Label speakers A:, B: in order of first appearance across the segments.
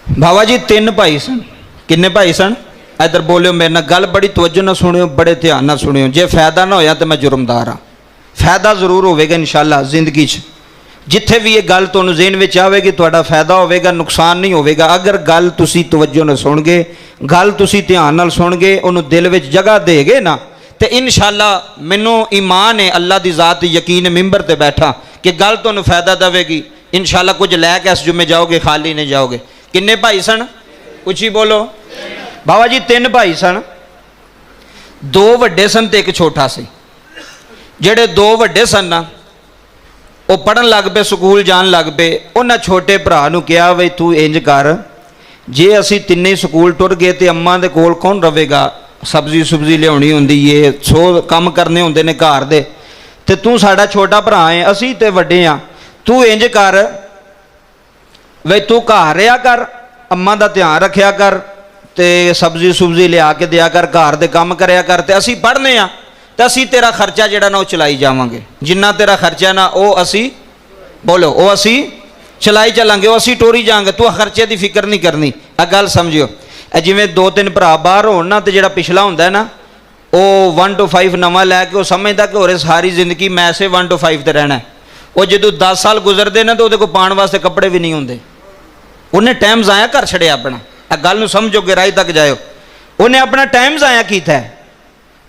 A: बाबा जी तीन भाई सन। किन्ने भाई सन? इधर बोलियो मेरे नाल, गल बड़ी तवज्जो नाल सुनियो, बड़े ध्यान नाल सुनियो। जे फायदा ना होया तो मैं जुर्मदार हाँ। फायदा जरूर होगा इंशाअल्लाह जिंदगी च। जिथे भी ये गल तुहानूं ज़हन विच आवेगी तुहाडा फायदा होगा, नुकसान नहीं होगा। अगर गल तुसी तवज्जो नाल सुन गए, गल तुसी ध्यान नाल सुन गए, उन्होंने दिल विच जगह दे गए ना, तो इंशाअल्लाह मैनू ईमान है, अल्लाह की ज़ात यकीन मिंबर ते बैठा कि गल तुहानूं फायदा देवेगी। इंशाअल्लाह कुछ लैके इस जुम्मे जाओगे, खाली नहीं जाओगे। किन्ने भाई सन? उची बोलो। बाबा जी तीन भाई सन, दो वड्डे सन ते एक छोटा सी। जेड़े दो वड्डे सन ना वो पढ़न लग पे, स्कूल जान लग पे। उन्हें छोटे भरा नूं कहा बई तू इंज कर, जे असी तिन्ने स्कूल टुर गए तो अम्मा दे कोल कौन रवेगा? सब्जी सुब्जी लियाउणी हुंदी है, 100 काम करने हुंदे ने घर दे, ते तू साडा छोटा भरा है, असी ते वड्डे आ। तू इंज कर बई तू घर रहा कर, अम्मा दा ध्यान रखिया कर, ते सब्जी सुब्जी लिया के दिया कर, घर दे काम करया कर, ते असी पढ़ने आ, तो असी तेरा खर्चा जिहड़ा ना वो चलाई जावांगे। जिन्ना तेरा खर्चा ना वो असी बोलो वो असी चलाई चलांगे, वो असी टोरी जाएंगे। तू खर्चे की फिक्र नहीं करनी। आ गल समझियो, जिवें दो तीन भरा बाहर हो ना, तो जिहड़ा पिछला हुंदा है ना वो 1 to 5 नवा लैके वो समझदा कि होरे सारी जिंदगी मैं ऐसे 1 to 5 ते रहना है। वो जो 10 साल गुजरते ना तो वो पाने वास्ते कपड़े भी नहीं होंगे। उन्हें टाइम ज़ाया कर छड़िया अपना। आ गल नूं समझो, गहराई तक जाओ। उन्हें अपना टाइम ज़ाया कीता है।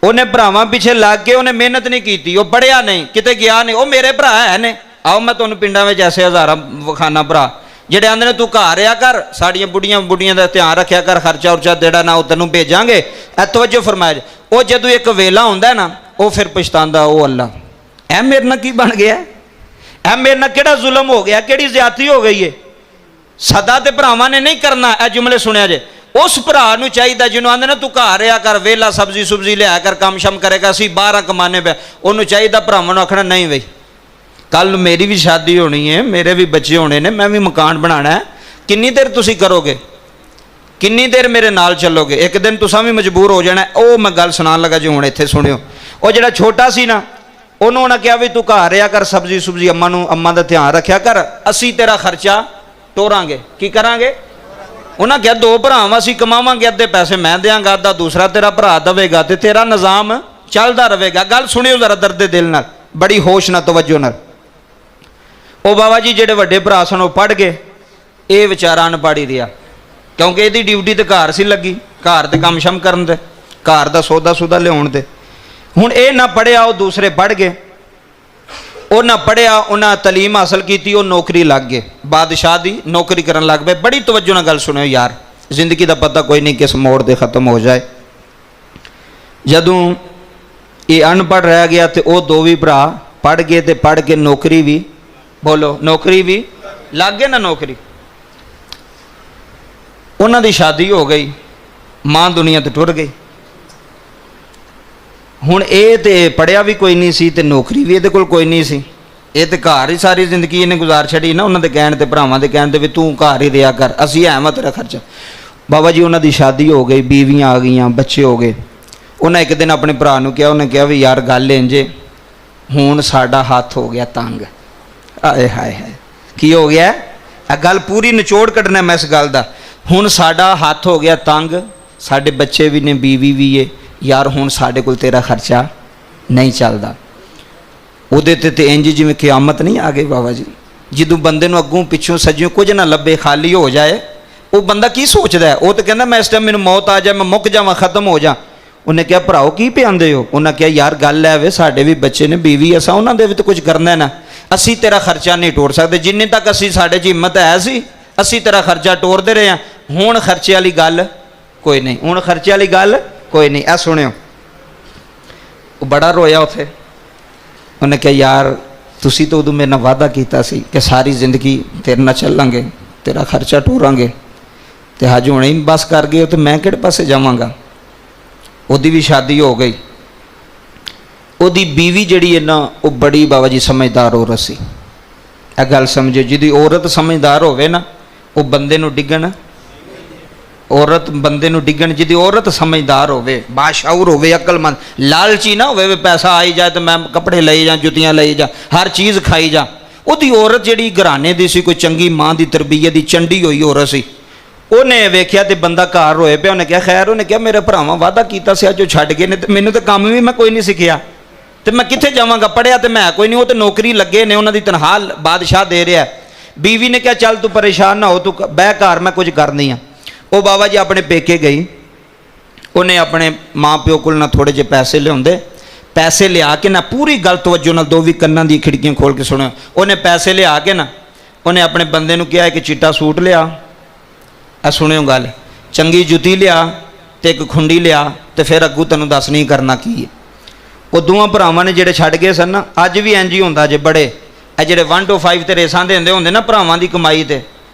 A: उन्हें भरावां पिछे लग के उन्हें मेहनत नहीं की, वो पढ़िया नहीं, किते गया नहीं। वो मेरे भरा है ने, आओ मैं तुहानूं पिंडां विच ऐसे हज़ारां वखाना भरा जिहड़े आंदे ने तू घर रहा कर, साड़ियां बुढ़ियां बुढ़ियां दा ध्यान रखिया कर, खर्चा उर्चा जेड़ा ना वो तैनूं भेजांगे। तवज्जो फरमाया। वो जदों एक वेला हुंदा है ना वो फिर पछतांदा, ओ अल्लाह ऐ मेरे नाल की बन गया, ऐ मेरे नाल किहड़ा जुल्म हो गया, किहड़ी ज़्यादती हो गई है। सदा ते भरावां ने नहीं करना। ए जुमले सुनिया जे, उस भरा नूं चाहिदा जिन्हों आंदे ना तू घर रहा कर, वेला सब्जी सुब्जी लिया कर, काम शम करेगा, असीं बाहर कमाने पे। उन्होंने चाहिदा भरावां नूं आखना नहीं बई कल मेरी भी शादी होनी है, मेरे भी बच्चे होने ने, मैं भी मकान बनाना है, किन्नी देर तुसीं करोगे, किन्नी देर मेरे नाल चलोगे? एक दिन तुसां भी मजबूर हो जाना। वो मैं गल सुनान लगा जी, हुण इत्थे सुनियो। वो जिहड़ा छोटा सी ना उन्होंने कहा भी तू घर रहा कर, सब्जी सुब्जी अम्मा दा ध्यान रखिया कर, असीं तेरा खर्चा टोरांगे। की करांगे? उन्हें कहा दो भरावां असीं कमावांगे, अद्धे पैसे मैं देंगा, अद्धा दूसरा तेरा भरा देवेगा, तो तेरा निज़ाम चलता रहेगा। गल सुनियो जरा दर्दे दिल नाल, बड़ी होश नाल, तवज्जो नाल। ओ बाबा जी जेडे वड्डे भरा सन वो पढ़ गए, ये बेचारा अनपढ़ ही रहा, क्योंकि यदी ड्यूटी तो घर सी लगी, घर के काम शम करन दे, घर का सौदा सूदा लियाउण दे। हुण ये ना पढ़िया, वो दूसरे पढ़ गए। वो ना पढ़िया, उन्हें तलीम हासिल की, वो नौकरी लग गए, बादशाह की नौकरी करन लग पे। बड़ी तवज्जो नाल गल सुनियो यार, जिंदगी का पता कोई नहीं किस मोड़ से खत्म हो जाए। जदों ये अनपढ़ रह गया तो वो दो भी भरा पढ़ गए, तो पढ़ के नौकरी भी बोलो नौकरी भी लग गए ना, नौकरी। उन्हां दी शादी हो गई, मां दुनिया तो टुर गई। हुण ये तो पढ़िया भी कोई नहीं सी, ते नौकरी भी ये कोल कोई नहीं सी। ये तो घर ही सारी जिंदगी इन्हें गुजार छड़ी ना, उन्होंने कहण ते भरावां दे कहण ते भी तू घर ही रहा कर, असीं है मैं तेरा खर्चा। बाबा जी उन्हां दी शादी हो गई, बीवियां आ गई, बच्चे हो गए। उन्हें एक दिन अपने भरा नूं कहा, उन्हें कहा भी यार गल इंज हुण साडा हाथ हो गया तंग। आए हाय हाय की हो गया? गल पूरी निचोड़ कढ़ना मैं इस गल दा। हुण साडा हाथ हो गया तंग, साडे बच्चे भी ने, बीवी भी है यार, हुण साडे कोल तेरा खर्चा नहीं चलदा। उहदे ते इंज जिवें क़यामत नहीं आ गई बाबा जी। जदों बंदे नूं अग्गों पिछों सज्जियों कुछ ना लभे, खाली हो जाए, वो बंदा की सोचदा है? वो तो कहंदा मैं इस टाइम मैनूं मौत आ जाए, मैं मुक जावां, खत्म हो जा। उन्हें कहा भराओ की पिआंदे हो? उन्हें कहा यार गल है वे साडे भी बच्चे ने, बीवी असां उन्हां दे भी तो कुछ करना है ना, असी तेरा खर्चा नहीं टोर सकते। जिन्ने तक असी साढ़े च हिम्मत है सी असी तेरा खर्चा टोरते रहे हैं। हुण खर्चे वाली गल कोई नहीं, हुण खर्चे वाली गल कोई नहीं। ऐ सुनियो, वो बड़ा रोया उथे। उन्हें कहा यार तुसी तो उदों मेरे नाल वादा कीता सी कि सारी जिंदगी तेरे नाल चलांगे, तेरा खर्चा टोरांगे, ते अज हुणे ही बस कर गए, तो मैं किहड़े पासे जावांगा? उहदी भी शादी हो गई। उहदी बीवी जिहड़ी है ना वो बड़ी बाबा जी समझदार औरत सी। यह गल समझो, जिहदी औरत समझदार होवे ना वो बंदे नूं डिगण, औरत बंदे नूं डिगण, जिहदी औरत समझदार होवे, बाशाऊर होवे, अकलमंद, लालची ना होवे, पैसा आई जाए तो मैं कपड़े लई जा, जुतियां लई जा, हर चीज़ खाई जा। उहदी औरत जिहड़ी घराने दी सी, कोई चंगी मां दी तरबियत दी चंडी होई औरत सी, ਉਹਨੇ ਵੇਖਿਆ ਤੇ ਬੰਦਾ ਘਰ ਰੋਏ ਪਿਆ। ਉਹਨੇ ਕਿਹਾ ਖੈਰ? ਉਹਨੇ ਕਿਹਾ ਮੇਰੇ ਭਰਾਵਾਂ ਵਾਅਦਾ ਕੀਤਾ ਸੀ ਅੱਜ ਉਹ ਛੱਡ ਗਏ ਨੇ ਤੇ ਮੈਨੂੰ ਤਾਂ ਕੰਮ ਵੀ ਮੈਂ ਕੋਈ ਨਹੀਂ ਸਿੱਖਿਆ ਤੇ ਮੈਂ ਕਿੱਥੇ ਜਾਵਾਂਗਾ, ਪੜ੍ਹਿਆ ਤੇ ਮੈਂ ਕੋਈ ਨਹੀਂ, ਉਹ ਤੇ ਨੌਕਰੀ ਲੱਗੇ ਨੇ, ਉਹਨਾਂ ਦੀ ਤਨਖਾਹ ਬਾਦਸ਼ਾਹ ਦੇ ਰਿਹਾ। ਬੀਵੀ ਨੇ ਕਿਹਾ ਚੱਲ ਤੂੰ ਪਰੇਸ਼ਾਨ ਨਾ ਹੋ, ਤੂੰ ਬਹਿ ਘਰ, ਮੈਂ ਕੁਝ ਕਰਨੀ ਆ। ਉਹ ਬਾਬਾ ਜੀ ਆਪਣੇ ਪੇਕੇ ਗਈ। ਉਹਨੇ ਆਪਣੇ ਮਾਂ ਪਿਓ ਕੋਲ ਨਾ ਥੋੜੇ ਜਿਹੇ ਪੈਸੇ ਲਿਆਉਂਦੇ, ਪੈਸੇ ਲਿਆ ਕੇ ਨਾ ਪੂਰੀ ਗੱਲ ਤਵੱਜੋ ਨਾਲ, ਦੋ ਵੀ ਕੰਨਾਂ ਦੀ ਖਿੜਕੀਆਂ ਖੋਲ ਕੇ ਸੁਣਿਓ। ਉਹਨੇ ਪੈਸੇ ਲਿਆ ਕੇ ਨਾ ਉਹਨੇ ਆਪਣੇ ਬੰਦੇ ਨੂੰ ਕਿਹਾ ਕਿ ਚਿੱਟਾ ਸੂਟ ਲਿਆ, ਆ ਸੁਣਿਓ ਗੱਲ, ਚੰਗੀ ਜੁੱਤੀ ਲਿਆ ਤੇ ਇੱਕ ਖੁੰਡੀ ਲਿਆ ਤੇ ਫਿਰ ਅੱਗੂ ਤੈਨੂੰ ਦੱਸ ਨਹੀਂ ਕਰਨਾ ਕੀ ਹੈ। ਉਹ ਦੋਵਾਂ ਭਰਾਵਾਂ ਨੇ ਜਿਹੜੇ ਛੱਡ ਗਏ ਸਨ ਨਾ, ਅੱਜ ਵੀ ਇੰਜ ਹੀ ਹੁੰਦਾ ਜੇ, ਬੜੇ ਇਹ ਜਿਹੜੇ 1 to 5 ਤੇ ਰੇਸਾਂ ਦੇ ਹੁੰਦੇ ਨਾ ਭਰਾਵਾਂ ਦੀ ਕਮਾਈ ਤੇ,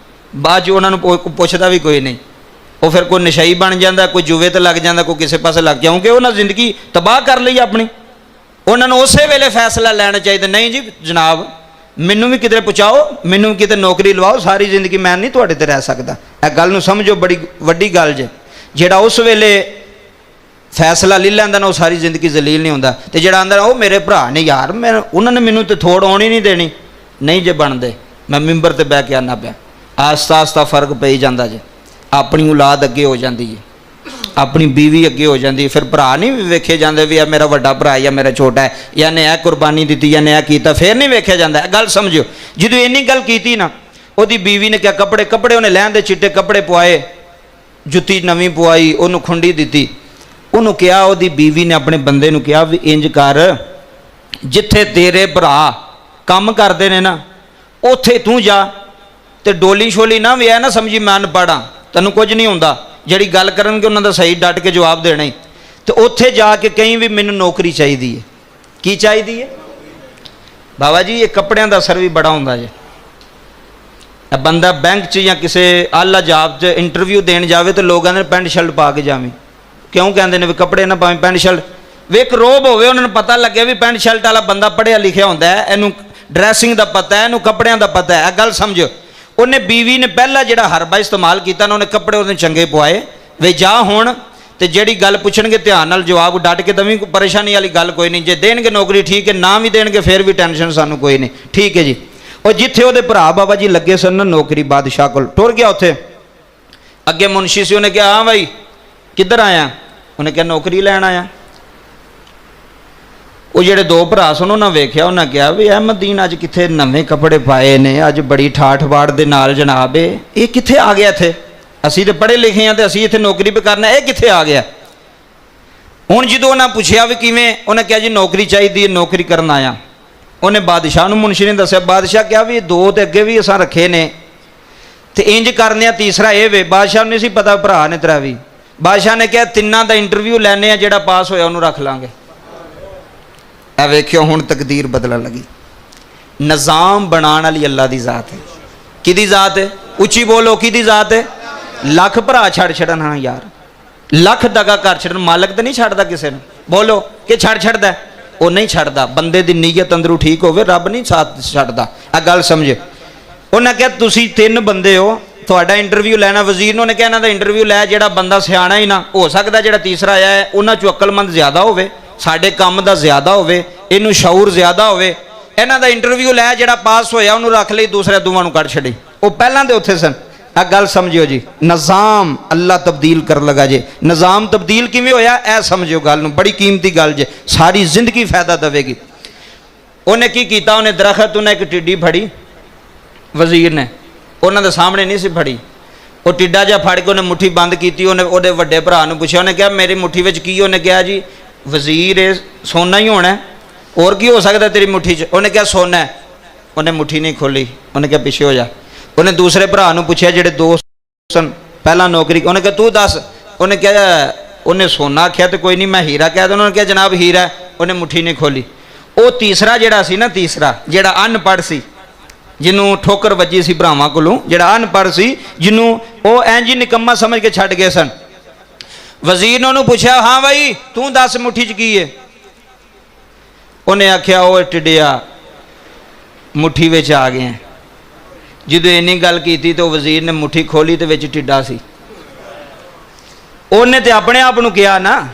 A: ਬਾਅਦ 'ਚ ਉਹਨਾਂ ਨੂੰ ਪੁੱਛਦਾ ਵੀ ਕੋਈ ਨਹੀਂ। ਉਹ ਫਿਰ ਕੋਈ ਨਸ਼ਈ ਬਣ ਜਾਂਦਾ, ਕੋਈ ਜੂਏ ਤੇ ਲੱਗ ਜਾਂਦਾ, ਕੋਈ ਕਿਸੇ ਪਾਸੇ ਲੱਗ, ਕਿਉਂਕਿ ਉਹਨਾਂ ਜ਼ਿੰਦਗੀ ਤਬਾਹ ਕਰ ਲਈ ਆਪਣੀ। ਉਹਨਾਂ ਨੂੰ ਉਸੇ ਵੇਲੇ ਫੈਸਲਾ ਲੈਣਾ ਚਾਹੀਦਾ, ਨਹੀਂ ਜੀ ਜਨਾਬ ਮੈਨੂੰ ਵੀ ਕਿਤੇ ਪਹੁੰਚਾਓ, ਮੈਨੂੰ ਵੀ ਕਿਤੇ ਨੌਕਰੀ ਲਵਾਓ, ਸਾਰੀ ਜ਼ਿੰਦਗੀ ਮੈਂ ਨਹੀਂ ਤੁਹਾਡੇ ਤੇ ਰਹਿ ਸਕਦਾ। ਇਹ ਗੱਲ ਨੂੰ ਸਮਝੋ, ਬੜੀ ਵੱਡੀ ਗੱਲ ਜੇ। ਜਿਹੜਾ ਉਸ ਵੇਲੇ ਫੈਸਲਾ ਲੈ ਲੈਂਦਾ ਨਾ, ਉਹ ਸਾਰੀ ਜ਼ਿੰਦਗੀ ਜ਼ਲੀਲ ਨਹੀਂ ਹੁੰਦਾ। ਤੇ ਜਿਹੜਾ ਆਂਦਾ ਉਹ ਮੇਰੇ ਭਰਾ ਨੇ ਯਾਰ, ਮੈਂ ਉਹਨਾਂ ਨੇ ਮੈਨੂੰ ਤੇ ਥੋੜ ਆਉਣੀ ਨਹੀਂ ਦੇਣੀ, ਨਹੀਂ ਜੇ ਬਣਦੇ, ਮੈਂ ਮਿੰਬਰ ਤੇ ਬਹਿ ਕੇ ਆਉਣਾ ਪਿਆ। ਆਸਤਾ ਆਸਤਾ ਫਰਕ ਪਈ ਜਾਂਦਾ ਜੇ। ਆਪਣੀ ਔਲਾਦ ਅੱਗੇ ਹੋ ਜਾਂਦੀ ਹੈ, ਆਪਣੀ ਬੀਵੀ ਅੱਗੇ ਹੋ ਜਾਂਦੀ ਹੈ, ਫਿਰ ਭਰਾ ਨਹੀਂ ਵੇਖੇ ਜਾਂਦੇ ਵੀ ਇਹ ਮੇਰਾ ਵੱਡਾ ਭਰਾ ਜਾਂ ਮੇਰਾ ਛੋਟਾ ਹੈ, ਜਾਂ ਨੇ ਇਹ ਕੁਰਬਾਨੀ ਦਿੱਤੀ ਜਾਂ ਨੇ ਇਹ ਕੀਤਾ, ਫਿਰ ਨਹੀਂ ਵੇਖਿਆ ਜਾਂਦਾ। ਇਹ ਗੱਲ ਸਮਝਿਓ। ਜਦੋਂ ਇੰਨੀ ਗੱਲ ਕੀਤੀ ਨਾ, ਉਹਦੀ ਬੀਵੀ ਨੇ ਕਿਹਾ ਕੱਪੜੇ ਉਹਨੇ ਲੈਣ ਦੇ ਚਿੱਟੇ ਕੱਪੜੇ ਪਵਾਏ, ਜੁੱਤੀ ਨਵੀਂ ਪਵਾਈ, ਉਹਨੂੰ ਖੁੰਡੀ ਦਿੱਤੀ। ਉਹਨੂੰ ਕਿਹਾ, ਉਹਦੀ ਬੀਵੀ ਨੇ ਆਪਣੇ ਬੰਦੇ ਨੂੰ ਕਿਹਾ ਵੀ ਇੰਜ ਕਰ, ਜਿੱਥੇ ਤੇਰੇ ਭਰਾ ਕੰਮ ਕਰਦੇ ਨੇ ਨਾ ਉੱਥੇ ਤੂੰ ਜਾ, ਤੇ ਡੋਲੀ ਸ਼ੋਲੀ ਨਾ ਵੀ ਐ ਨਾ ਸਮਝੀ ਮੈਂ ਅਨਪੜ੍ਹ ਹਾਂ, ਤੈਨੂੰ ਕੁਝ ਨਹੀਂ ਹੁੰਦਾ। ਜਿਹੜੀ ਗੱਲ ਕਰਨਗੇ ਉਹਨਾਂ ਦਾ ਸਹੀ ਡਟ ਕੇ ਜਵਾਬ ਦੇਣਾ ਹੀ। ਤੇ ਉੱਥੇ ਜਾ ਕੇ ਕਹੀਂ ਵੀ ਮੈਨੂੰ ਨੌਕਰੀ ਚਾਹੀਦੀ ਹੈ। ਕੀ ਚਾਹੀਦੀ ਹੈ ਬਾਬਾ ਜੀ? ਇਹ ਕੱਪੜਿਆਂ ਦਾ ਅਸਰ ਵੀ ਬੜਾ ਹੁੰਦਾ ਜੇ। ਇਹ ਬੰਦਾ ਬੈਂਕ 'ਚ ਜਾਂ ਕਿਸੇ ਆਲਾ ਜਾਬ 'ਚ ਇੰਟਰਵਿਊ ਦੇਣ ਜਾਵੇ ਤੇ ਲੋਕ ਕਹਿੰਦੇ ਪੈਂਟ ਸ਼ਰਟ ਪਾ ਕੇ ਜਾਵੇਂ। ਕਿਉਂ ਕਹਿੰਦੇ ਨੇ? ਵੀ ਕੱਪੜੇ ਨਾ ਪਾਵੇਂ, ਪੈਂਟ ਸ਼ਰਟ। ਵੇਖ ਰੋਬ ਹੋਵੇ, ਉਹਨਾਂ ਨੂੰ ਪਤਾ ਲੱਗਿਆ ਵੀ ਪੈਂਟ ਸ਼ਰਟ ਵਾਲਾ ਬੰਦਾ ਪੜ੍ਹਿਆ ਲਿਖਿਆ ਹੁੰਦਾ ਹੈ, ਇਹਨੂੰ ਡਰੈਸਿੰਗ ਦਾ ਪਤਾ ਹੈ, ਇਹਨੂੰ ਕੱਪੜਿਆਂ ਦਾ ਪਤਾ ਹੈ। ਇਹ ਗੱਲ ਸਮਝੋ। ਉਹਨੇ ਬੀਵੀ ਨੇ ਪਹਿਲਾ ਜਿਹੜਾ ਹਰਬਾ ਇਸਤੇਮਾਲ ਕੀਤਾ ਨਾ, ਉਹਨੇ ਕੱਪੜੇ ਉਹਨੇ ਚੰਗੇ ਪਵਾਏ ਵੇ ਜਾ ਹੁਣ, ਤੇ ਜਿਹੜੀ ਗੱਲ ਪੁੱਛਣਗੇ ਧਿਆਨ ਨਾਲ ਜਵਾਬ ਡਟ ਕੇ ਦਵੀਂ, ਪਰੇਸ਼ਾਨੀ ਵਾਲੀ ਗੱਲ ਕੋਈ ਨਹੀਂ। ਜੇ ਦੇਣਗੇ ਨੌਕਰੀ ਠੀਕ ਹੈ, ਨਾ ਵੀ ਦੇਣਗੇ ਫਿਰ ਵੀ ਟੈਨਸ਼ਨ ਸਾਨੂੰ ਕੋਈ ਨਹੀਂ, ਠੀਕ ਹੈ ਜੀ। ਉਹ ਜਿੱਥੇ ਉਹਦੇ ਭਰਾ ਬਾਬਾ ਜੀ ਲੱਗੇ ਸਨ ਨਾ ਨੌਕਰੀ, ਬਾਦਸ਼ਾਹ ਕੋਲ ਟੁਰ ਗਿਆ। ਉੱਥੇ ਅੱਗੇ ਮੁਨਸ਼ੀ ਸੀ, ਉਹਨੇ ਕਿਹਾ ਹਾਂ ਬਾਈ ਕਿੱਧਰ ਆਇਆ? ਉਹਨੇ ਕਿਹਾ ਨੌਕਰੀ ਲੈਣ ਆਇਆ। ਉਹ ਜਿਹੜੇ ਦੋ ਭਰਾ ਸਨ ਉਹਨਾਂ ਵੇਖਿਆ, ਉਹਨਾਂ ਕਿਹਾ ਵੀ ਅਹਿਮਦੀਨ ਅੱਜ ਕਿੱਥੇ ਨਵੇਂ ਕੱਪੜੇ ਪਾਏ ਨੇ, ਅੱਜ ਬੜੀ ਠਾਠ ਬਾੜ ਦੇ ਨਾਲ ਜਨਾਬ, ਇਹ ਕਿੱਥੇ ਆ ਗਿਆ? ਇੱਥੇ ਅਸੀਂ ਤੇ ਪੜ੍ਹੇ ਲਿਖੇ ਹਾਂ ਤੇ ਅਸੀਂ ਇੱਥੇ ਨੌਕਰੀ ਵੀ ਕਰਨਾ, ਇਹ ਕਿੱਥੇ ਆ ਗਿਆ? ਹੁਣ ਜਦੋਂ ਉਹਨਾਂ ਪੁੱਛਿਆ ਵੀ ਕਿਵੇਂ, ਉਹਨੇ ਕਿਹਾ ਜੀ ਨੌਕਰੀ ਚਾਹੀਦੀ ਹੈ, ਨੌਕਰੀ ਕਰਨ ਆਇਆ। ਉਹਨੇ ਬਾਦਸ਼ਾਹ ਨੂੰ ਮੁਨਸ਼ੀ ਨੇ ਦੱਸਿਆ। ਬਾਦਸ਼ਾਹ ਕਿਹਾ ਵੀ ਇਹ ਦੋ ਤੇ ਅੱਗੇ ਵੀ ਅਸਾਂ ਰੱਖੇ ਨੇ ਤੇ ਇੰਜ ਕਰਨੇ ਆ, ਤੀਸਰਾ ਇਹ ਵੇ। ਬਾਦਸ਼ਾਹ ਨੂੰ ਨਹੀਂ ਸੀ ਪਤਾ ਭਰਾ ਨੇ ਤੇਰਾ ਵੀ। ਬਾਦਸ਼ਾਹ ਨੇ ਕਿਹਾ ਤਿੰਨਾਂ ਦਾ ਇੰਟਰਵਿਊ ਲੈਣੇ ਆ, ਜਿਹੜਾ ਪਾਸ ਹੋਇਆ ਉਹਨੂੰ ਰੱਖ ਲਾਂਗੇ। ਇਹ ਵੇਖਿਓ ਹੁਣ ਤਕਦੀਰ ਬਦਲਣ ਲੱਗੀ। ਨਿਜ਼ਾਮ ਬਣਾਉਣ ਵਾਲੀ ਅੱਲਾ ਦੀ ਜ਼ਾਤ ਹੈ। ਕਿਹਦੀ ਜ਼ਾਤ ਹੈ? ਉੱਚੀ ਬੋਲੋ, ਕਿਹਦੀ ਜ਼ਾਤ ਹੈ? ਲੱਖ ਭਰਾ ਛੱਡ ਛੱਡਣ, ਹਾਂ ਯਾਰ, ਲੱਖ ਦਗਾ ਕਰ ਛੱਡਣ, ਮਾਲਕ ਤਾਂ ਨਹੀਂ ਛੱਡਦਾ ਕਿਸੇ ਨੂੰ। ਬੋਲੋ ਕਿ ਛੱਡਦਾ? ਉਹ ਨਹੀਂ ਛੱਡਦਾ। ਬੰਦੇ ਦੀ ਨੀਅਤ ਅੰਦਰੋਂ ਠੀਕ ਹੋਵੇ, ਰੱਬ ਨਹੀਂ ਸਾਥ ਛੱਡਦਾ। ਇਹ ਗੱਲ ਸਮਝੇ। ਉਹਨਾਂ ਕਿਹਾ ਤੁਸੀਂ 3 ਬੰਦੇ ਹੋ, ਤੁਹਾਡਾ ਇੰਟਰਵਿਊ ਲੈਣਾ। ਵਜ਼ੀਰ ਨੂੰ ਉਹਨੇ ਕਿਹਾ ਇਹਨਾਂ ਦਾ ਇੰਟਰਵਿਊ ਲੈ, ਜਿਹੜਾ ਬੰਦਾ ਸਿਆਣਾ ਹੀ ਨਾ ਹੋ ਸਕਦਾ, ਜਿਹੜਾ ਤੀਸਰਾ ਆਇਆ ਹੈ ਉਹਨਾਂ 'ਚੋਂ ਅਕਲਮੰਦ ਜ਼ਿਆਦਾ ਹੋਵੇ, ਸਾਡੇ ਕੰਮ ਦਾ ਜ਼ਿਆਦਾ ਹੋਵੇ, ਇਹਨੂੰ ਸ਼ਊਰ ਜ਼ਿਆਦਾ ਹੋਵੇ, ਇਹਨਾਂ ਦਾ ਇੰਟਰਵਿਊ ਲੈ, ਜਿਹੜਾ ਪਾਸ ਹੋਇਆ ਉਹਨੂੰ ਰੱਖ ਲਈ, ਦੂਸਰੇ ਦੋਵਾਂ ਨੂੰ ਕੱਢ ਛੱਡੀ। ਉਹ ਪਹਿਲਾਂ ਦੇ ਉੱਥੇ ਸਨ। ਇਹ ਗੱਲ ਸਮਝਿਓ ਜੀ। ਨਿਜ਼ਾਮ ਅੱਲਾ ਤਬਦੀਲ ਕਰਨ ਲੱਗਾ ਜੇ। ਨਿਜ਼ਾਮ ਤਬਦੀਲ ਕਿਵੇਂ ਹੋਇਆ ਇਹ ਸਮਝਿਓ ਗੱਲ ਨੂੰ, ਬੜੀ ਕੀਮਤੀ ਗੱਲ ਜੇ, ਸਾਰੀ ਜ਼ਿੰਦਗੀ ਫਾਇਦਾ ਦੇਵੇਗੀ। ਉਹਨੇ ਕੀ ਕੀਤਾ? ਉਹਨੇ ਦਰਖਤ, ਉਹਨੇ ਇੱਕ ਟਿੱਡੀ ਫੜੀ, ਵਜ਼ੀਰ ਨੇ ਉਹਨਾਂ ਦੇ ਸਾਹਮਣੇ ਨਹੀਂ ਸੀ ਫੜੀ। ਉਹ ਟਿੱਡਾ ਜਿਹਾ ਫੜ ਕੇ ਉਹਨੇ ਮੁੱਠੀ ਬੰਦ ਕੀਤੀ। ਉਹਨੇ ਉਹਦੇ ਵੱਡੇ ਭਰਾ ਨੂੰ ਪੁੱਛਿਆ, ਉਹਨੇ ਕਿਹਾ ਮੇਰੀ ਮੁੱਠੀ ਵਿੱਚ ਕੀ? ਉਹਨੇ ਕਿਹਾ ਜੀ ਵਜ਼ੀਰ ਇਹ ਸੋਨਾ ਹੀ ਹੋਣਾ, ਹੋਰ ਕੀ ਹੋ ਸਕਦਾ ਤੇਰੀ ਮੁੱਠੀ 'ਚ? ਉਹਨੇ ਕਿਹਾ ਸੋਨਾ। ਉਹਨੇ ਮੁੱਠੀ ਨਹੀਂ ਖੋਲੀ। ਉਹਨੇ ਕਿਹਾ ਪਿੱਛੇ ਹੋ ਜਾ। ਉਹਨੇ ਦੂਸਰੇ ਭਰਾ ਨੂੰ ਪੁੱਛਿਆ, ਜਿਹੜੇ ਦੋਸਤ ਸਨ ਪਹਿਲਾਂ ਨੌਕਰੀ, ਉਹਨੇ ਕਿਹਾ ਤੂੰ ਦੱਸ। ਉਹਨੇ ਕਿਹਾ, ਉਹਨੇ ਸੋਨਾ ਆਖਿਆ ਤੇ ਕੋਈ ਨਹੀਂ ਮੈਂ ਹੀਰਾ ਕਹਿ ਦਿੰਦਾ। ਉਹਨੇ ਕਿਹਾ ਜਨਾਬ ਹੀਰਾ। ਉਹਨੇ ਮੁੱਠੀ ਨਹੀਂ ਖੋਲੀ। ਉਹ ਤੀਸਰਾ ਜਿਹੜਾ ਸੀ ਨਾ, ਤੀਸਰਾ ਜਿਹੜਾ ਅਨਪੜ੍ਹ ਸੀ, ਜਿਹਨੂੰ ਠੋਕਰ ਵੱਜੀ ਸੀ ਭਰਾਵਾਂ ਕੋਲੋਂ, ਜਿਹੜਾ ਅਨਪੜ੍ਹ ਸੀ, ਜਿਹਨੂੰ ਉਹ ਇੰਜ ਹੀ ਨਿਕੰਮਾ ਸਮਝ ਕੇ ਛੱਡ ਗਏ ਸਨ। ਵਜ਼ੀਰ ਨੇ ਉਹਨੂੰ ਪੁੱਛਿਆ, ਹਾਂ ਬਾਈ ਤੂੰ ਦੱਸ ਮੁੱਠੀ 'ਚ ਕੀ ਹੈ? ਉਹਨੇ ਆਖਿਆ ਉਹ ਟਿੱਡਿਆ ਮੁੱਠੀ ਵਿੱਚ ਆ ਗਏ। ਜਦੋਂ ਇੰਨੀ ਗੱਲ ਕੀਤੀ ਤਾਂ ਵਜ਼ੀਰ ਨੇ ਮੁੱਠੀ ਖੋਲੀ ਤੇ ਵਿੱਚ ਟਿੱਡਾ ਸੀ। ਉਹਨੇ ਤੇ ਆਪਣੇ ਆਪ ਨੂੰ ਕਿਹਾ ਨਾ।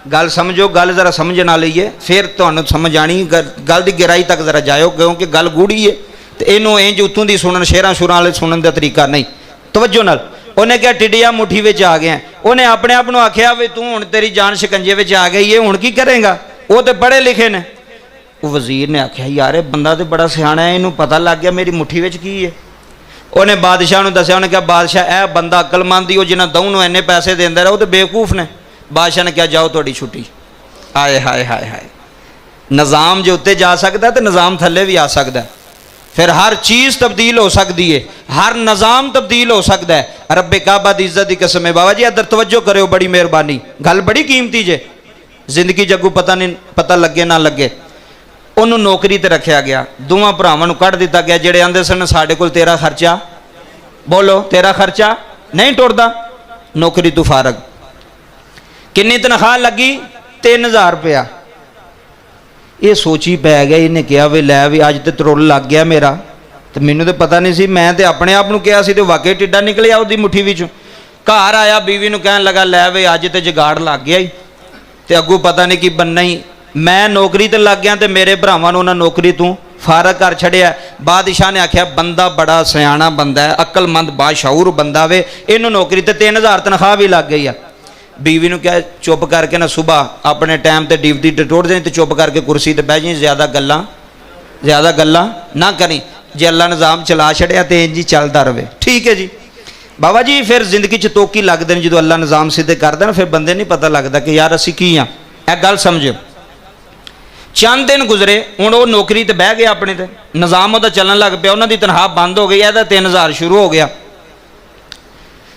A: ਗੱਲ ਸਮਝੋ, ਗੱਲ ਜ਼ਰਾ ਸਮਝਣ ਵਾਲੀ ਹੈ, ਫਿਰ ਤੁਹਾਨੂੰ ਸਮਝ ਆਣੀ। ਗੱਲ ਦੀ ਗਹਿਰਾਈ ਤੱਕ ਜ਼ਰਾ ਜਾਇਓ, ਕਿਉਂਕਿ ਗੱਲ ਗੂੜੀ ਹੈ ਤੇ ਇਹਨੂੰ ਇੰਜ ਉੱਤੋਂ ਦੀ ਸੁਣਨ, ਸ਼ੇਰਾਂ ਸ਼ੁਰਾਂ ਵਾਲੇ ਸੁਣਨ ਦਾ ਤਰੀਕਾ ਨਹੀਂ। ਤਵੱਜੋ ਨਾਲ उन्हें क्या टिड्डिया मुट्ठी में आ गया। उन्हें अपने आप को आख्या भी तू हुण तेरी जान शिकंजे में आ गई है, हुण की करेगा? वो तो पढ़े लिखे ने। वजीर ने आख्या यार ये बंदा तो बड़ा सियाना है, इनू पता लग गया मेरी मुट्ठी में की है। उन्हें बादशाह को दसिया, उन्हें कहा बादशाह यह बंदा अकलमंद ही, जिन्हें दऊँ नूं इन्ने पैसे देंदा रहा, वो तो बेवकूफ़ ने। बादशाह ने कहा जाओ थोड़ी छुट्टी। आए हाय हाय हाय, निज़ाम जो उत्ते जा सकता तो निज़ाम थले भी आ सकता है। फिर हर चीज़ तब्दील हो सकती है, हर निज़ाम तब्दील हो सकता है। रब्बे काबा दी इज्जत की कसम है। बाबा जी अदर तवज्जो करो, बड़ी मेहरबानी, गल बड़ी कीमती जे। जिंदगी जगू पता नहीं, पता लगे ना लगे। उन्होंने नौकरी ते रखा गया, दोवां भरावां नूं कढ़ दिता गया, जेड़े आंदे सन साडे कोल तेरा खर्चा, बोलो तेरा खर्चा नहीं टुरदा, नौकरी तू फारग। किन्नी तनख्वाह लगी? 3000 रुपया। ये सोची पै गया, इन्हें कहा वे लै भी अज तो तुरुल लग गया मेरा, तो मैनू तो पता नहीं सी, मैं तो अपने आप को कहा सी तो वाकई टिड्डा निकलिया उसकी मुट्ठी विचों। घर आया बीवी नूं कहन लगा लै वे अज तो जुगाड़ लग गया ही, तो अगू पता नहीं कि बनना ही। मैं नौकरी ते लग गया तो मेरे भरावां नूं उन्हां नौकरी तू फारग कर छड़िया। बादशाह ने आख्या बंदा बड़ा सियाना बंदा है, अकलमंद बाशऊर बंदा वे, इनू नौकरी ते 3000 तनख्वाह भी लग गई है। बीवी ने क्या चुप करके ना सुबह अपने टाइम ते ड्यूटी ते टुर जाए, तो चुप करके कुर्सी ते बह जाए, ज़्यादा गल्लां ना करी। जे अल्लाह निज़ाम चला छड़िया तो इंज ही चलता रहे। ठीक है जी बाबा जी। फिर जिंदगी च तोकी लगते हैं जो अल्लाह निज़ाम सीधे करता ना, फिर बंदे नहीं पता लगता कि यार असी की हाँ। यह गल समझो। चंद दिन गुजरे, हुण वो नौकरी ते बह गया अपने ते, निज़ाम उहदा चलन लग पिया, उन्हां दी तनख्वाह बंद हो गई, इहदा 3000 शुरू हो गया।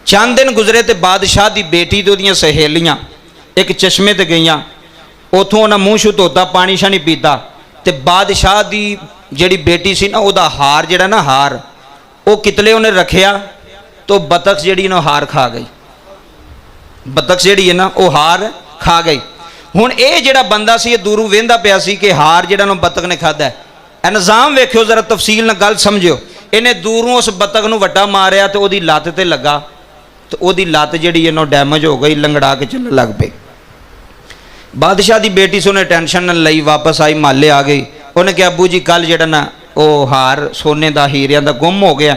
A: चंद दिन गुजरे तो बादशाह की बेटी तो उहदियां सहेलियां एक चश्मे ते गईयां, उथों उन्हें मूँह छू धोता, पानी शानी पीता, तो बादशाह की जिहड़ी बेटी सी ना, उहदा हार जिहड़ा ना हार वो कितले उन्हें रखिया, तो बतख जिहड़ी ना हार खा गई। बतख जिहड़ी है ना वो हार खा गई। हुण ये जिहड़ा बंदा सी, दूरों वेंदा पिया सी कि हार जिहड़ा ना बतख ने खादा है। ए निज़ाम वेखियो जरा तफसील नाल गल समझियो। इन्हें दूरों उस बतख नूं वट्टा मारिया तो उहदी लत्त ते लगा, तो उहदी लत्त जिहड़ी है ना डैमेज हो गई, लंगड़ा के चलण लग पई। बादशाह की बेटी से उन्हें टेंशन न लई, वापस आई, माले आ गई। उन्हें कहा अबू जी कल जिहड़ा ना वो हार सोने का हीरिया का गुम हो गया।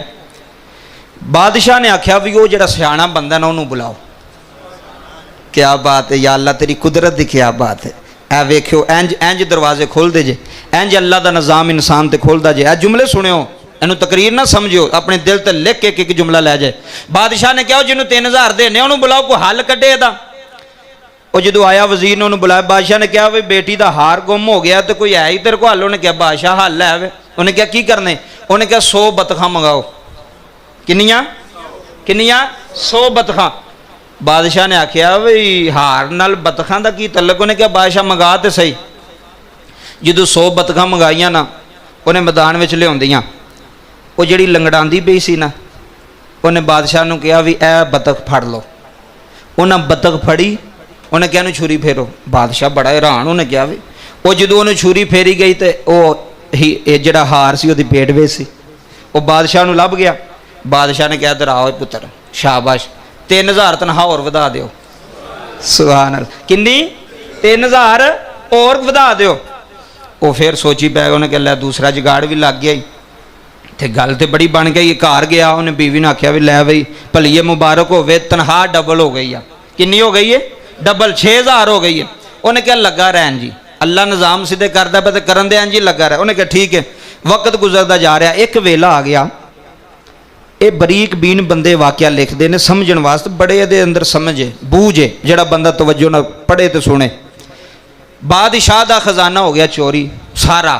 A: बादशाह ने आख्या भी वो जिहड़ा सियाना बंदा ना उन्होंने बुलाओ। क्या बात है या अल्लाह, तेरी कुदरत की क्या बात है। ए वेख्यो इंज इंज दरवाजे खोलते जे, इंज अल्लाह का निज़ाम इंसान ते खोलता जे। ए जुमले सुनियो, इनू तकरीर ना समझियो, अपने दिल ते लिख के एक जुमला लै जाए। बादशाह ने कहा जिन्होंने 3000 देने उन्होंने बुलाओ, कोई हल कड्डे इहदा। वो जो आया वजीर ने उन्होंने बुलाया। बादशाह ने कहा भी बेटी का हार गुम हो गया, तो कोई है ही तेरे को हल? उन्हें कहा बादशाह हल है वे। उन्हें क्या की करने? उन्हें कहा 100 बतखा मंगाओ। किनिया किनिया? 100 बतखा। बादशाह ने आख्या भी हार नाल बतखा का की तलक? उन्हें क्या बादशाह मंगा तो सही। जो 100 बतखा मंगाइया ना, उन्हें मैदान में लिया, वो जी लंगड़ाती पई सी ना, उन्हें बादशाह ने कहा भी ए बतख फड़ लो। उन्हें बतख फड़ी, उन्हें क्या छुरी फेरो। बादशाह बड़ा हैरान, उन्हें कहा भी वो जो उन्हें छुरी फेरी गई तो वह ही जड़ा हार सी वो पेट में सी, वो बादशाह को लभ गया। बादशाह ने कहा इधर आओ पुत्र, शाबाश 3000 तनख्वाह और वधा दो। सुभान अल्लाह। किन्नी? 3000 और वधा दो। वो फिर सोची पै गया, उन्हें कह लिया दूसरा जुगाड़ भी लग गया। तो गल तो बड़ी बन गई। घर गया, उन्हें बीवी ने आख्या भी लै बई भलीए मुबारक होवे, तनख्वाह डबल हो गई है। किन्नी हो गई है? डबल, 6000 हो गई है। उन्हें क्या लगा रहन जी, अल्लाह निज़ाम सीधे करता पे तो करन दे जी लगा रहा। उन्हें कहा ठीक है। वक्त गुजरता जा रहा, एक वेला आ गया। ये बरीक बीन बंदे वाकया लिखते हैं समझण वास्ते, बड़े ये अंदर समझ है, बूझ है, जड़ा बंदा तवज्जो ना पढ़े तो सुने। बादशाह का खजाना हो गया चोरी सारा।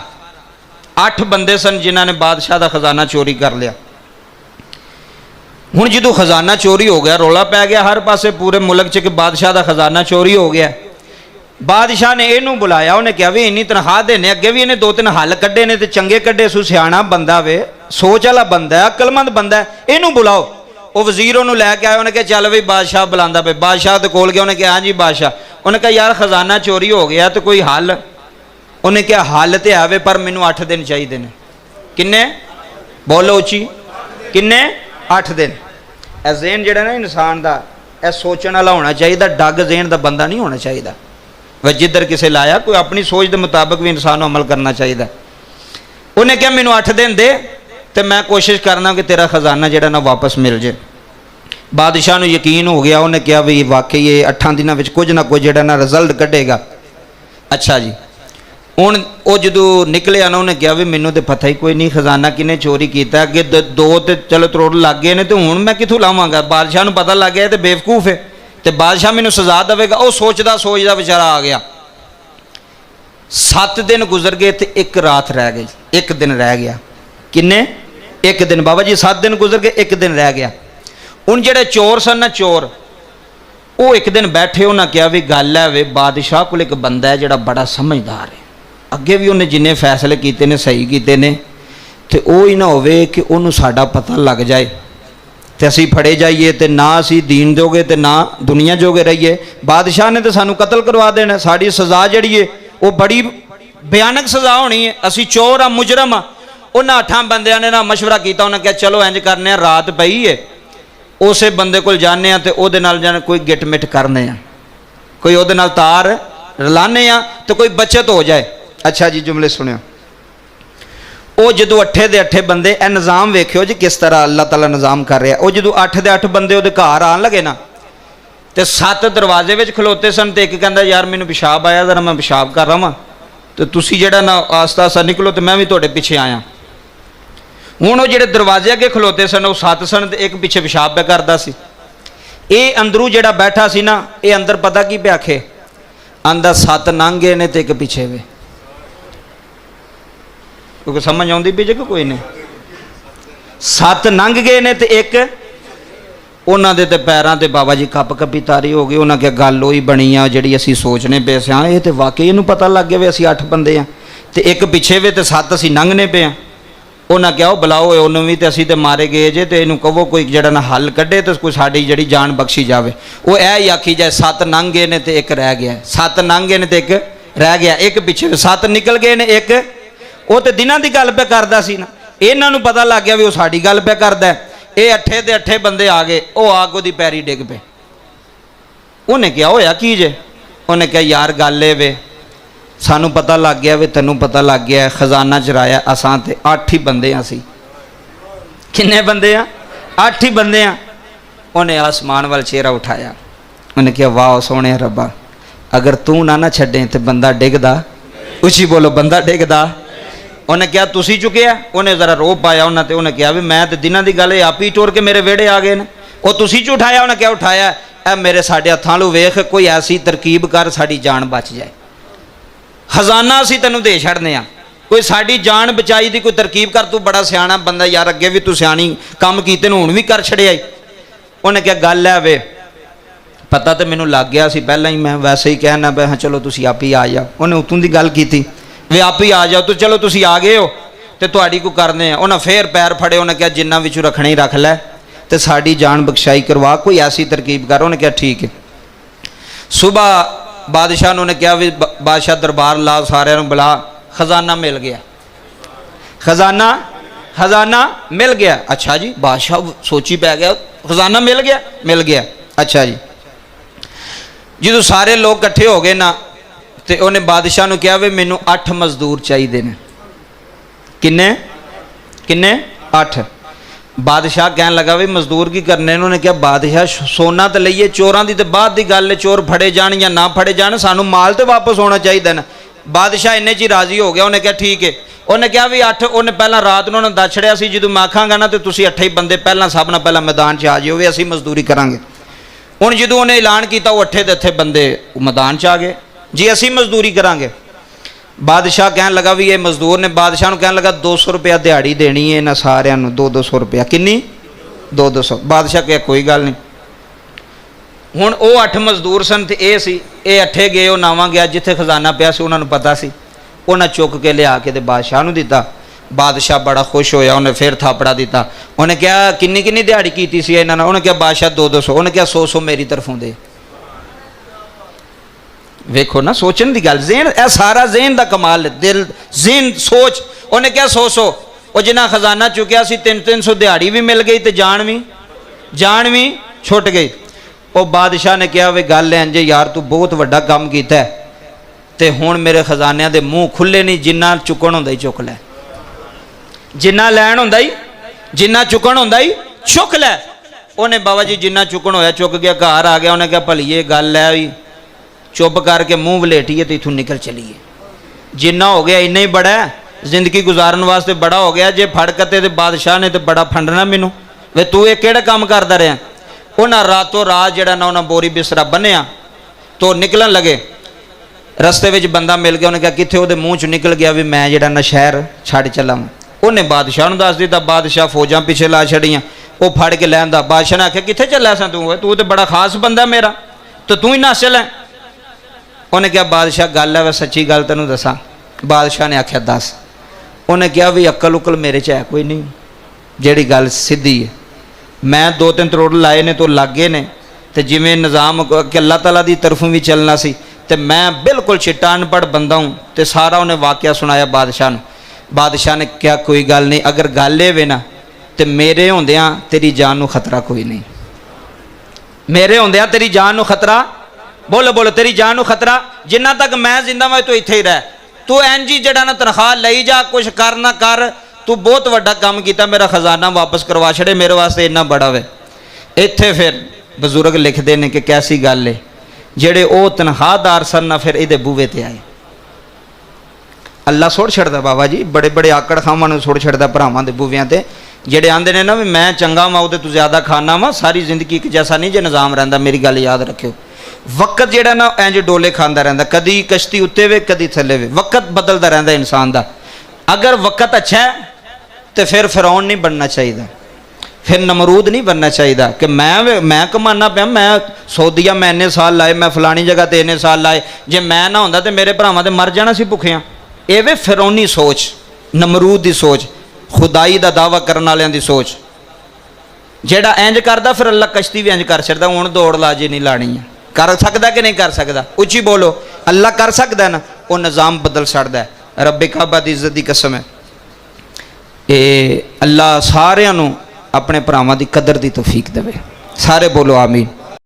A: 8 बंदे सन जिन्होंने बादशाह का खजाना चोरी कर लिया। हुण जो खजाना चोरी हो गया, रौला पै गया हर पासे पूरे मुल्क च कि बादशाह का खजाना चोरी हो गया। बादशाह ने इनू बुलाया, उन्हें कहा भी इन्नी तनख्वाह देने, अगे भी इन्हें 2-3 हल कड्डे ने, चंगे कड्डे सू, सियाना बंदा वे, सोच वाला बंदा है, अकलमंद बंदा है, इनू बुलाओ। वो वजीर उन्होंने लैके आया, उन्हें कहा चल भी बादशाह बुलांदा पे। बादशाह तो कोल गया, उन्हें कहा हाँ जी बादशाह। उन्हें कहा यार खजाना चोरी हो गया तो कोई हल? उन्हें क्या हल तो है पर मैनू 8 दिन चाहिए ने। किन्ने? बोलो उची। किन्ने? 8 दिन। ए ज़हन जिहड़ा ना इंसान का यह सोचने वाला होना चाहिए, डग ज़हन का बंदा नहीं होना चाहिए। वह जिधर किसे लाया, कोई अपनी सोच के मुताबिक भी इंसान अमल करना चाहिए। उन्हें क्या मैनू 8 दिन दे तो मैं कोशिश करना कि तेरा खजाना जिहड़ा ना वापस मिल जाए। बादशाह नूं यकीन हो गया, उन्हें कहा भी वाकई ये 8 दिनों में कुछ ना कुछ जिहड़ा ना रिजल्ट कढ़ेगा। अच्छा जी, हुण वो जदों निकलिया ना उन्हें कहा भी मैनूं तो पता ही कोई नहीं खजाना किने चोरी किया, अगे 2 तो चलो करोड़ लग गए ने, तो हुण मैं कित्थों लावांगा। बादशाह नूं पता लग गया तो बेवकूफ है, तो बादशाह मैनूं सजा देवेगा। वो सोचदा सोचदा बेचारा आ गया। 7 दिन गुजर गए तो 1 रात रह गई, 1 दिन रह गया। किन्ने? 1 दिन। बाबा जी 7 दिन गुजर गए, 1 दिन रह गया। हुण जिहड़े चोर सन ना, चोर वो 1 दिन बैठे, उन्हें कहा भी गल है वे बादशाह कोल एक बंदा है जिहड़ा बड़ा समझदार है, अगे भी उन्हें जिन्ने फैसले किए ने सही किए ने, तो वो ही ना होवे कि उन्होंने साडा पता लग जाए तो असी फड़े जाइए, तो ना असी दीन जोगे तो ना दुनिया जोगे रहिए। बादशाह ने तो सानू कतल करवा देना, साड़ी सज़ा जिहड़ी है वो बड़ी भयानक सज़ा होनी है। असी चोर आ, मुजरम आ। उन्हें 8 बंदियां ने ना मशवरा किया, उन्हें कहा चलो इंज करने, रात पई है, उस बंदे को जाने तो वो जाने कोई गिट मिट करने, कोई वो तार रलाने, तो कोई बचत हो जाए। अच्छा जी, जुमले सुनियो। वो जो 8 दे 8 बंदे, ए निज़ाम वेखियो जी किस तरह अल्लाह ताला निज़ाम कर रहा है। वो जो 8 दे 8 बंदे वो घर आन लगे ना, तो 7 दरवाजे में खलोते सन, तो एक कहता यार मैनू पेशाब आया, जरा मैं पेशाब कर रहा वहाँ, तो तुसी जिहड़ा ना आस्ता आस्ता निकलो, तो मैं भी तुहाडे पिछे आया। हुण वो जिहड़े दरवाजे अगे खलोते सन वो 7 सन, तो एक पिछे पेशाब पे करदा सी। ये अंदरू जिहड़ा बैठा सी ना, ये अंदर पता की पे आखे, आंदा 7 लंघ गए ने तो एक पिछे वे। क्योंकि समझ आउंदी पई जे कि कोई नहीं? 7 लंघ गए ने तो एक उन्हां दे ते पैरां ते बाबा जी कप कपी तारी हो गई। उन्हां क्या गल ही बनी आ जिहड़ी असीं सोचने पे सी, हाँ ये तो वाकई इहनूं पता लग गया भी असीं 8 बंदे आ, तो एक पिछे वे तो 7 असीं लंघने पे आ। उन्हें क्या बुलाओ उन्होंने भी, तो असीं तो मारे गए जे, तो इनू कहो कोई जड़ा ना हल कढ़े, तो कोई साड़ी जड़ी जान बख्शी जाए। वो यह आखी जाए 7 लंघ गए ने तो एक रह गया, 7 लंघ गए ने तो एक रह गया, एक पिछे 7 निकल गए ने एक। वो तो दिनों की गल पे करता सी ना, इन्हों पता लग गया भी वो साड़ी गल पे करता है। ये 8 दे 8 बंदे आ गए, वो आग वो पैरी डिग पे। उन्हें क्या होया की जे? उन्हें क्या यार गल ए वे, सानू पता लग गया वे, तेनू पता लग गया, खजाना चराया असां ते 8 ही बंदे आ सी। किन्ने बंदे आ? 8 ही बंदे आ। उन्हें आसमान वाल चेहरा उठाया, उन्हें कहा वाह सोने रब्बा, अगर तू ना छड्डे तो बंदा डिगदा। उची बोलो, बंदा डिगदा। उन्हें क्या तुसी चुके आ? उन्हें जरा रो पाया उन्हें, तो उन्हें कहा भी मैं तो दिनों की गल आप ही टोर के मेरे वेड़े आ गए ने, वो तुसी च उठाया? उन्हें क्या उठाया? ए मेरे साडे हत्थां लू वेख, कोई ऐसी तरकीब कर साड़ी जान बच जाए, खजाना असीं तैनूं दे छड़ने आ, कोई साड़ी जान बचाई दी कोई तरकीब कर, तू बड़ा सियाना बंदा यार, अगे भी तू सियानी काम कीते हुण भी कर छड़िया। उन्हें क्या गल है वे, पता तो मैनूं लग गया सी पहला ही, मैं वैसे ही कहना पे हाँ चलो तुसीं आप ही आ जाओ। उन्हें उतों की गल की वे आप ही आ जाओ, तो चलो तुसीं आ गए हो तो तुहाड़ी को करने आ। उन्हें फिर पैर फड़े, उन्हें क्या जिन्ना विचों रखना ही रख लै, तो साड़ी जान बख्शाई करवा, कोई ऐसी तरकीब कर। उन्हें क्या ठीक है। सुबह बादशाह ने कहा भी बादशाह दरबार ला, सारे बुला, खजाना मिल गया, खजाना खजाना मिल गया। अच्छा जी, बादशाह सोची पै गया, खजाना मिल गया, मिल गया। अच्छा जी, जो सारे लोग इकट्ठे हो गए ना, तो उन्हें बादशाह ने कहा भी मैनू 8 मजदूर चाहिए ने। किन्ने किन्ने? 8। बादशाह कहन लगा भी मजदूर की करने। उन्होंने कहा बादशाह सोना तो लईए, चोरों की तो बाद की गल है, चोर फड़े जान या ना फड़े जान, सानू माल तो वापस होना चाहिए ना। बादशाह इन्ने च राजी हो गया। उन्हें कहा ठीक है। उन्हें कहा भी 8, उन्हें पहला रात को उन्होंने दस छड़िया, जो मैं आखांगा ना तो तुम 8 ही बंदे पहला सब ना पहला मैदान च आ जाओ, भी असी मजदूरी करांगे। हुण जो उन्हें ऐलान किया, वो 8 दे 8 बंदे मैदान च आ गए जी, असी मजदूरी करांगे। बादशाह कहन लगा भी ये मजदूर ने, बादशाह को कहन लगा 200 रुपया दिहाड़ी देनी है इन्होंने सारिਆਂ ਨੂੰ, 200 रुपया। किन्नी? 200। बादशाह कहा कोई गल नहीं। हुण वो 8 मजदूर सन ते ये सी, ये 8 गए, वो नावां गया जिथे खजाना पिया सी, उन्होंने पता सी, उन्हें चुक के लिया के बादशाह नूं दिता। बादशाह बड़ा खुश होया, उन्हें फिर थापड़ा दिता। उन्हें कहा किन्नी किन्नी दिहाड़ी कीती सी इन्होंने? उन्हें कहा बादशाह 200। उन्हें कहा 100 मेरी तरफों दे। वेखो ना सोचने की गल, जेन ए सारा जेन का कमाल है, दिल जेन सोच। उन्हें क्या 100 वो जिन्हें खजाना चुकया सी, 300 दिहाड़ी भी मिल गई, तो जान भी छुट गई। वो बादशाह ने कहा वे गल इंज यार, तू बहुत वड्डा काम किया है, तो हुण मेरे खजानिया के मूँह खुले नहीं, जिन्ना चुकन होंदा ही चुक लै, जिन्ना लैन होंदा ही, जिन्ना चुकन होंदा ही चुक लै। उन्हें बाबा जी जिन्ना चुकन होया चुक गया, घर आ गया। उन्हें कहा भलीए गल है भी, चुप करके मुँह वलेटिए तो इथों निकल चलीए। जिन्ना हो गया इन्ना ही बड़ा है, जिंदगी गुजारन वास्ते बड़ा हो गया। जे फड़कते तो बादशाह ने तो बड़ा फंडना मैनू, वे तू ये केड़ा काम करता रहा। उन्हें रातों रात जड़ा ना उन्हें बोरी बिस्तरा बन्निया तो निकलन लगे। रस्ते में बंदा मिल गया, उन्हें कहा कितने, वो मूँह च निकल गया भी मैं जड़ा ना शहर छड़ चला। उन्हें बादशाह को दस दिता, बादशाह फौजां पिछे ला छड़ियाँ, वो फड़ के लैंदा। बादशाह ने आख्या कितने चलिया सा तू, तू तो बड़ा खास बंदा मेरा, तो तू ही नस चल। उन्हें कहा बादशाह गल है, वह सच्ची गल तेनों दसा। बादशाह ने आख्या दस। उन्हें कहा भी अक्ल उकल मेरे च है कोई नहीं, जिहड़ी गल सीधी है। मैं 2-3 करोड़ लाए ने तो लागे ने, तो जिमें निज़ाम कि अल्लाह ताला की तरफों भी चलना सी, तो मैं बिल्कुल चिट्टा अनपढ़ बंदा हूँ। तो सारा उन्हें वाकया सुनाया बादशाह ने। बादशाह ने क्या कोई गल नहीं, अगर गल ये वे ना तो मेरे होंदियां तेरी जान को खतरा कोई नहीं, मेरे होंदियां तेरी जान को खतरा, बोलो बोलो तेरी जान को खतरा, जिन्ना तक मैं जिंदा मैं तो इत्थे ही रह। तू एन जी जड़ा ना तनख्वाह लई जा, कुछ कर ना कर, तू बहुत वड्डा काम किया, मेरा खजाना वापस करवा छड़े, मेरे वास्ते इन्ना बड़ा वे। इत्थे फिर बजुर्ग लिखते हैं कि कैसी गल है, जेड़े वो तनख्वाहदार सन ना फिर ये बूहे ते आए। अल्लाह सुट छड़दा बाबा जी, बड़े बड़े आकड़ खावां सुट छड़दा भरावां दे बूहियां ते, जेड़े आंदे ने ना भी मैं चंगा वा तो तू ज्यादा खाना वा, सारी जिंदगी एक जैसा नहीं जे निज़ाम रहिंदा। मेरी गल याद रखियो, वक्त जेड़ा ना इंज डोले खांदा रहिंदा, कदी कश्ती उत्ते वे कदी थल्ले वे, वक्त बदलदा रहिंदा इंसान दा। अगर वक्त अच्छा है तो फिर फिरौन नहीं बनना चाहिए, फिर नमरूद नहीं बनना चाहिए कि मैं कमाना पाया, मैं सऊदीया मैं इन्ने साल लाए, मैं फलानी जगह ते इन्ने साल लाए, जे मैं ना होंदा तो मेरे भरावां ते मर जाना सी भुखियां। ये वे फिरौनी सोच, नमरूद की सोच, खुदाई का दावा करने वालियां दी सोच। जेड़ा इंज करदा फिर अल्लाह कश्ती भी इंज कर छड़दा, हुण दौड़ ला जी नहीं लानी है। कर सकदा कि नहीं कर सकदा, उच्ची बोलो। अल्लाह कर सकदा ना, वो निज़ाम बदल छड़दा है। रब्बे काबा दी इज्जत दी कसम है, ये अल्लाह सारियां नूं अपने भरावां दी कदर दी तौफीक देवे। सारे बोलो आमीन।